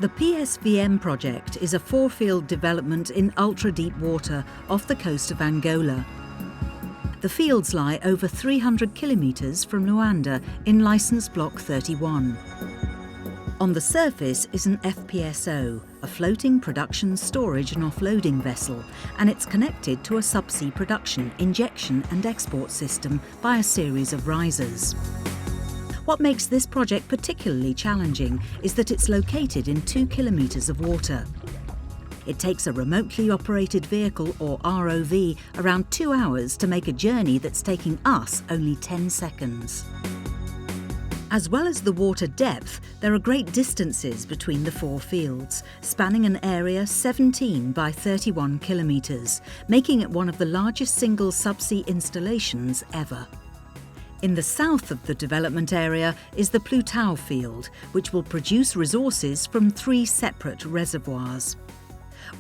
The PSVM project is a 4-field development in ultra-deep water off the coast of Angola. The fields lie over 300 kilometres from Luanda in Licence Block 31. On the surface is an FPSO, a floating production, storage and offloading vessel, and it's connected to a subsea production, injection and export system by a series of risers. What makes this project particularly challenging is that it's located in 2 kilometres of water. It takes a remotely operated vehicle, or ROV, around 2 hours to make a journey that's taking us only 10 seconds. As well as the water depth, there are great distances between the 4 fields, spanning an area 17 by 31 kilometres, making it one of the largest single subsea installations ever. In the south of the development area is the Plutão field, which will produce resources from 3 separate reservoirs.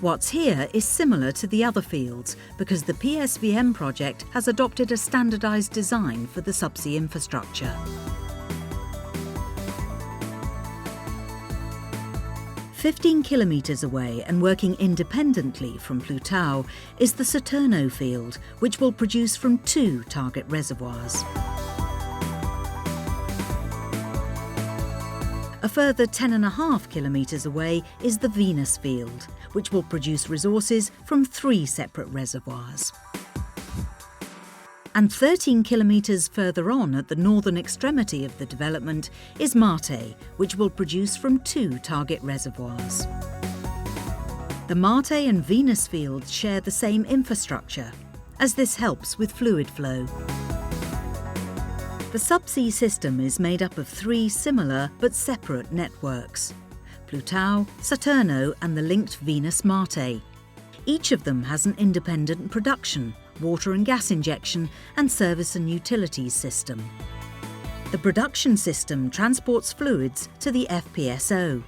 What's here is similar to the other fields because the PSVM project has adopted a standardised design for the subsea infrastructure. 15 kilometres away and working independently from Plutão is the Saturno field, which will produce from 2 target reservoirs. A further 10.5 kilometres away is the Venus field, which will produce resources from 3 separate reservoirs. And 13 kilometres further on at the northern extremity of the development is Marte, which will produce from 2 target reservoirs. The Marte and Venus fields share the same infrastructure, as this helps with fluid flow. The subsea system is made up of 3 similar but separate networks: Plutão, Saturno and the linked Venus-Marte. Each of them has an independent production, water and gas injection and service and utilities system. The production system transports fluids to the FPSO.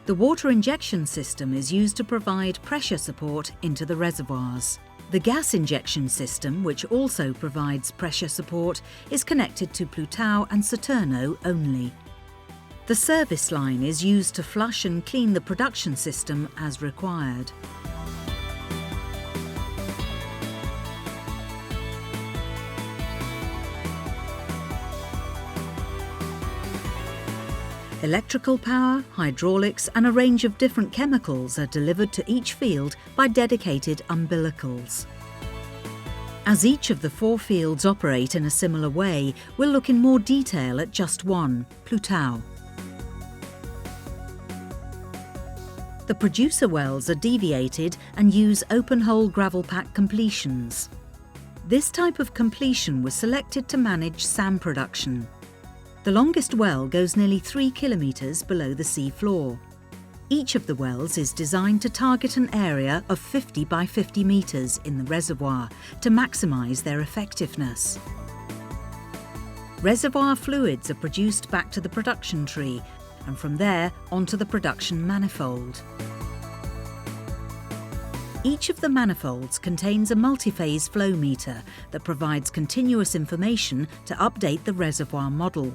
The water injection system is used to provide pressure support into the reservoirs. The gas injection system, which also provides pressure support, is connected to Plutão and Saturno only. The service line is used to flush and clean the production system as required. Electrical power, hydraulics and a range of different chemicals are delivered to each field by dedicated umbilicals. As each of the 4 fields operate in a similar way, we'll look in more detail at just one, Plutão. The producer wells are deviated and use open-hole gravel pack completions. This type of completion was selected to manage sand production. The longest well goes nearly 3 kilometres below the sea floor. Each of the wells is designed to target an area of 50 by 50 metres in the reservoir to maximise their effectiveness. Reservoir fluids are produced back to the production tree and from there onto the production manifold. Each of the manifolds contains a multi-phase flow meter that provides continuous information to update the reservoir model.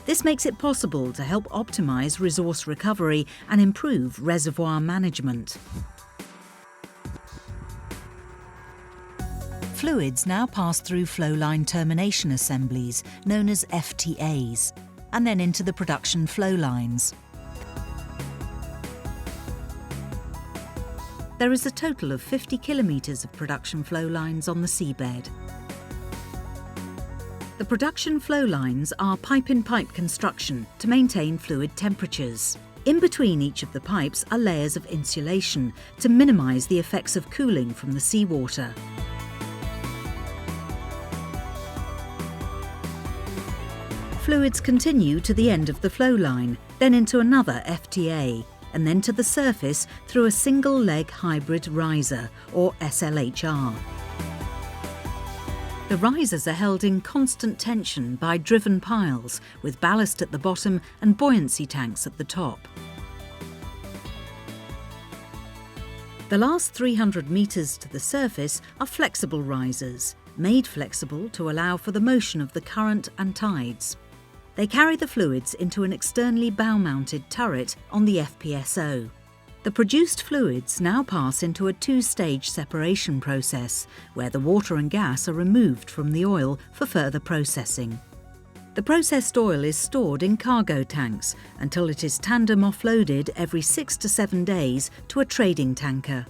This makes it possible to help optimise resource recovery and improve reservoir management. Fluids now pass through flowline termination assemblies, known as FTAs, and then into the production flow lines. There is a total of 50 kilometres of production flow lines on the seabed. The production flow lines are pipe-in-pipe construction to maintain fluid temperatures. In between each of the pipes are layers of insulation to minimise the effects of cooling from the seawater. Fluids continue to the end of the flow line, then into another FTA, and then to the surface through a single-leg hybrid riser, or SLHR. The risers are held in constant tension by driven piles, with ballast at the bottom and buoyancy tanks at the top. The last 300 metres to the surface are flexible risers, made flexible to allow for the motion of the current and tides. They carry the fluids into an externally bow-mounted turret on the FPSO. The produced fluids now pass into a two-stage separation process, where the water and gas are removed from the oil for further processing. The processed oil is stored in cargo tanks until it is tandem offloaded every 6 to 7 days to a trading tanker.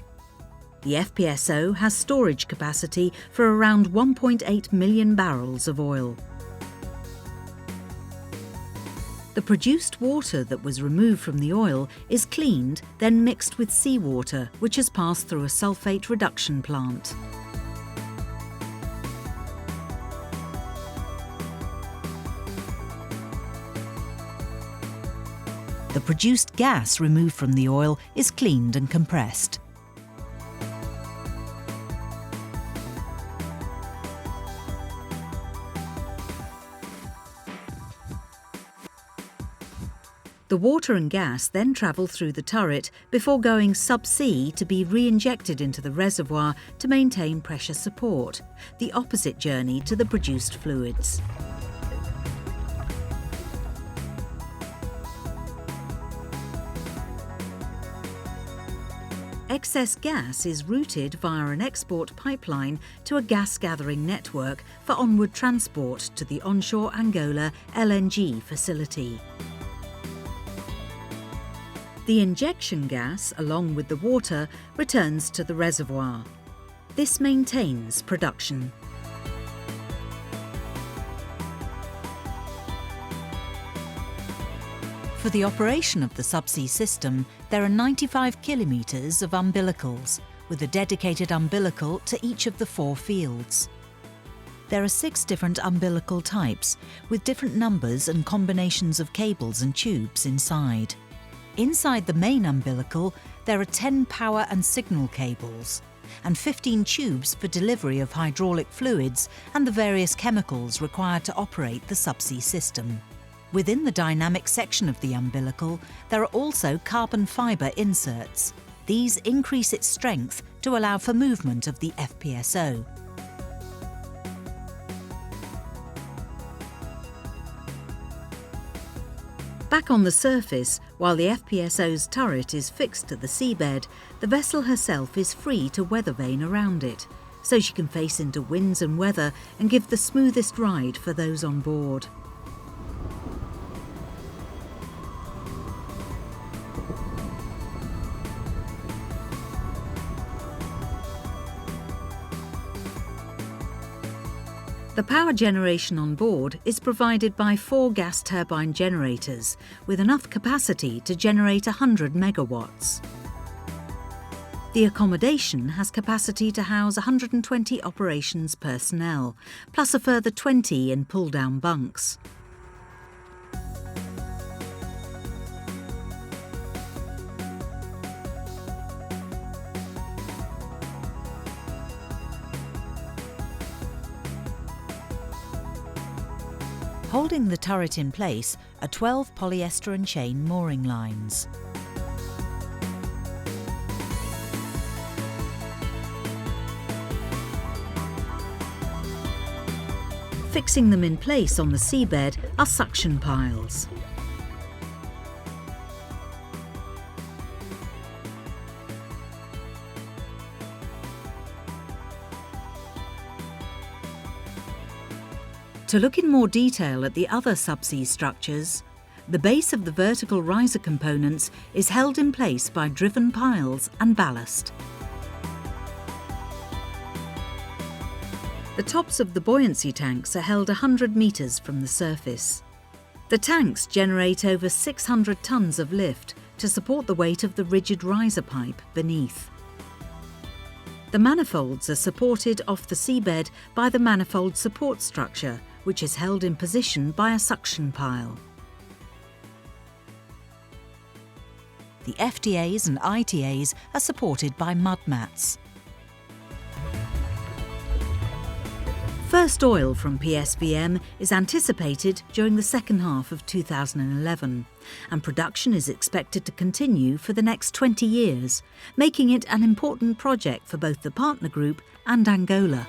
The FPSO has storage capacity for around 1.8 million barrels of oil. The produced water that was removed from the oil is cleaned, then mixed with seawater, which has passed through a sulfate reduction plant. The produced gas removed from the oil is cleaned and compressed. The water and gas then travel through the turret before going subsea to be re-injected into the reservoir to maintain pressure support, the opposite journey to the produced fluids. Excess gas is routed via an export pipeline to a gas gathering network for onward transport to the onshore Angola LNG facility. The injection gas, along with the water, returns to the reservoir. This maintains production. For the operation of the subsea system, there are 95 kilometres of umbilicals, with a dedicated umbilical to each of the 4 fields. There are 6 different umbilical types, with different numbers and combinations of cables and tubes inside. Inside the main umbilical, there are 10 power and signal cables, and 15 tubes for delivery of hydraulic fluids and the various chemicals required to operate the subsea system. Within the dynamic section of the umbilical, there are also carbon fibre inserts. These increase its strength to allow for movement of the FPSO. Back on the surface, while the FPSO's turret is fixed to the seabed, the vessel herself is free to weather vane around it, so she can face into winds and weather and give the smoothest ride for those on board. The power generation on board is provided by 4 gas turbine generators with enough capacity to generate 100 megawatts. The accommodation has capacity to house 120 operations personnel, plus a further 20 in pull-down bunks. Holding the turret in place are 12 polyester and chain mooring lines. Fixing them in place on the seabed are suction piles. To look in more detail at the other subsea structures, the base of the vertical riser components is held in place by driven piles and ballast. The tops of the buoyancy tanks are held 100 metres from the surface. The tanks generate over 600 tonnes of lift to support the weight of the rigid riser pipe beneath. The manifolds are supported off the seabed by the manifold support structure, which is held in position by a suction pile. The FTAs and ITAs are supported by mud mats. First oil from PSVM is anticipated during the second half of 2011, and production is expected to continue for the next 20 years, making it an important project for both the partner group and Angola.